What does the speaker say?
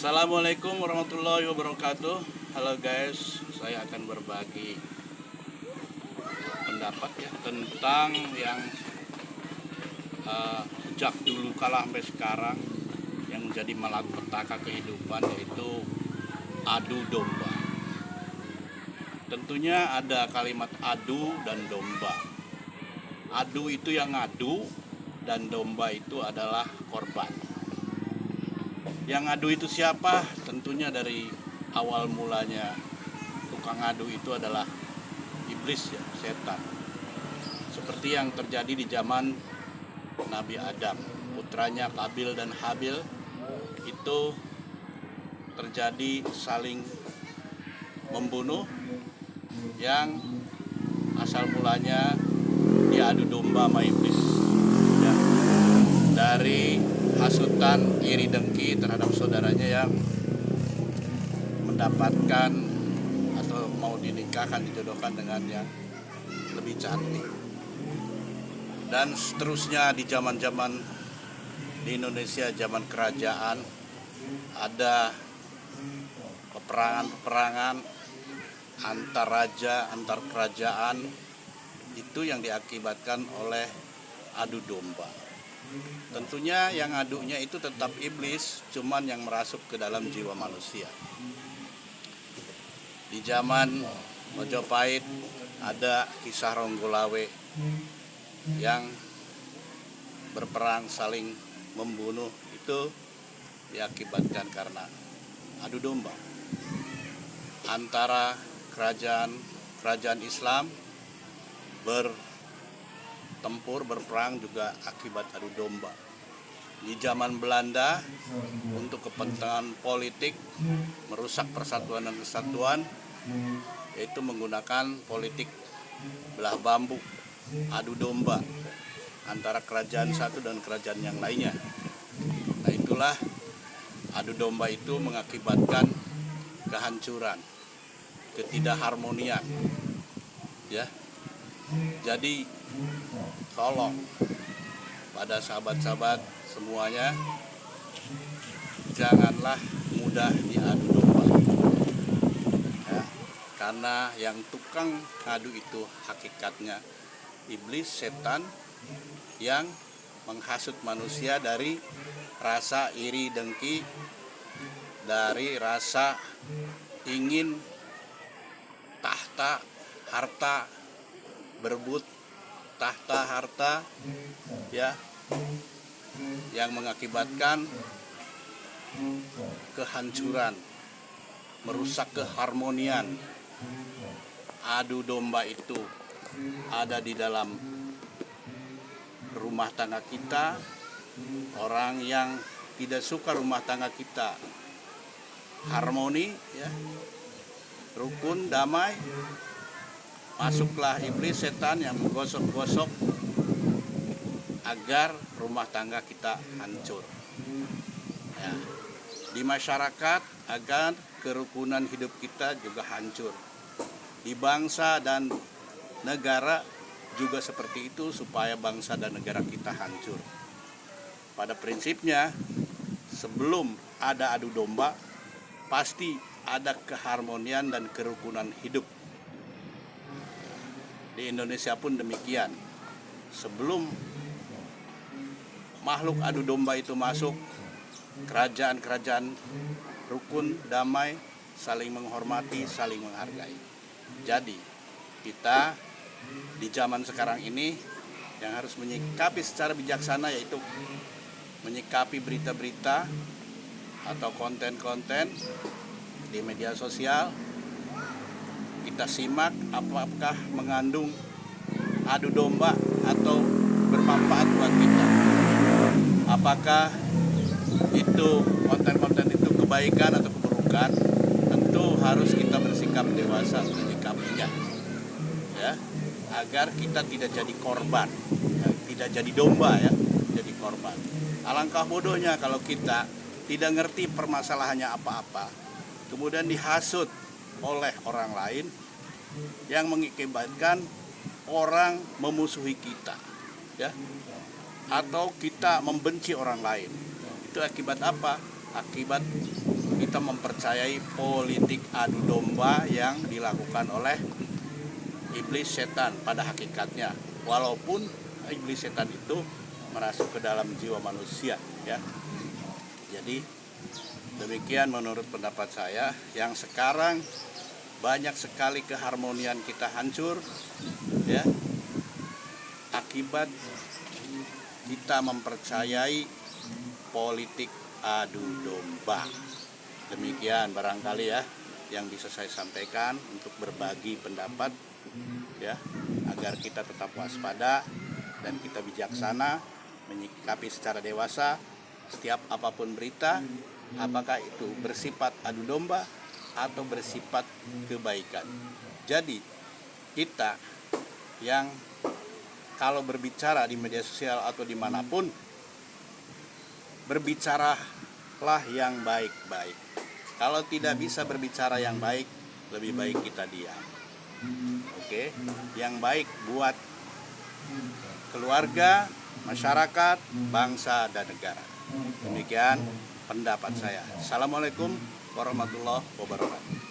Assalamualaikum warahmatullahi wabarakatuh. Halo guys, saya akan berbagi pendapat ya tentang yang sejak dulu kala sampai sekarang yang menjadi malapetaka kehidupan, yaitu adu domba. Tentunya ada kalimat adu dan domba. Adu itu yang ngadu dan domba itu adalah korban. Yang adu itu siapa? Tentunya dari awal mulanya tukang adu itu adalah iblis ya, setan. Seperti yang terjadi di zaman Nabi Adam, putranya Kabil dan Habil itu terjadi saling membunuh yang asal mulanya dia adu domba sama iblis ya, dari hasutan iri dengki terhadap saudaranya yang mendapatkan atau mau dinikahkan, dijodohkan dengan yang lebih cantik. Dan seterusnya di zaman-zaman di Indonesia, zaman kerajaan, ada peperangan antar raja, antar kerajaan, itu yang diakibatkan oleh adu domba. Tentunya yang adunya itu tetap iblis, cuman yang merasuk ke dalam jiwa manusia. Di zaman Majapahit ada kisah Ronggolawe yang berperang saling membunuh, itu diakibatkan karena adu domba antara kerajaan Islam bertempur, berperang juga akibat adu domba. Di zaman Belanda untuk kepentingan politik merusak persatuan dan kesatuan, yaitu menggunakan politik belah bambu, adu domba antara kerajaan satu dan kerajaan yang lainnya. Nah, itulah adu domba itu mengakibatkan kehancuran, ketidakharmonian ya. Jadi tolong pada sahabat-sahabat semuanya, janganlah mudah diadu domba ya, karena yang tukang adu itu hakikatnya iblis, setan yang menghasut manusia dari rasa iri dengki, dari rasa ingin tahta, harta, berebut tahta harta ya, yang mengakibatkan kehancuran, merusak keharmonian. Adu domba itu ada di dalam rumah tangga kita. Orang yang tidak suka rumah tangga kita harmoni ya, rukun, damai, masuklah iblis, setan yang menggosok-gosok agar rumah tangga kita hancur ya. Di masyarakat agar kerukunan hidup kita juga hancur. Di bangsa dan negara juga seperti itu, supaya bangsa dan negara kita hancur. Pada prinsipnya, sebelum ada adu domba, pasti ada keharmonian dan kerukunan hidup. Di Indonesia pun demikian. Sebelum makhluk adu domba itu masuk, kerajaan-kerajaan rukun, damai, saling menghormati, saling menghargai. Jadi kita di zaman sekarang ini yang harus menyikapi secara bijaksana, yaitu menyikapi berita-berita atau konten-konten di media sosial. Kita simak apakah mengandung adu domba atau bermanfaat buat kita. Apakah itu konten-konten itu kebaikan atau keburukan? Tentu harus kita bersikap dewasa menyikapinya ya, agar kita tidak jadi korban ya, tidak jadi domba ya, jadi korban. Alangkah bodohnya kalau kita tidak ngerti permasalahannya apa-apa, kemudian dihasut oleh orang lain yang mengakibatkan orang memusuhi kita ya, atau kita membenci orang lain. Itu akibat apa? Akibat kita mempercayai politik adu domba yang dilakukan oleh iblis setan pada hakikatnya, walaupun iblis setan itu merasuk ke dalam jiwa manusia, ya. Jadi demikian menurut pendapat saya, yang sekarang banyak sekali keharmonian kita hancur, ya, akibat kita mempercayai politik adu domba. Demikian barangkali ya yang bisa saya sampaikan untuk berbagi pendapat, ya, agar kita tetap waspada dan kita bijaksana menyikapi secara dewasa setiap apapun berita, apakah itu bersifat adu domba atau bersifat kebaikan. Jadi kita yang kalau berbicara di media sosial atau dimanapun, berbicaralah yang baik-baik. Kalau tidak bisa berbicara yang baik, lebih baik kita diam. Oke, yang baik buat keluarga, masyarakat, bangsa, dan negara. Demikian pendapat saya. Assalamualaikum warahmatullahi wabarakatuh.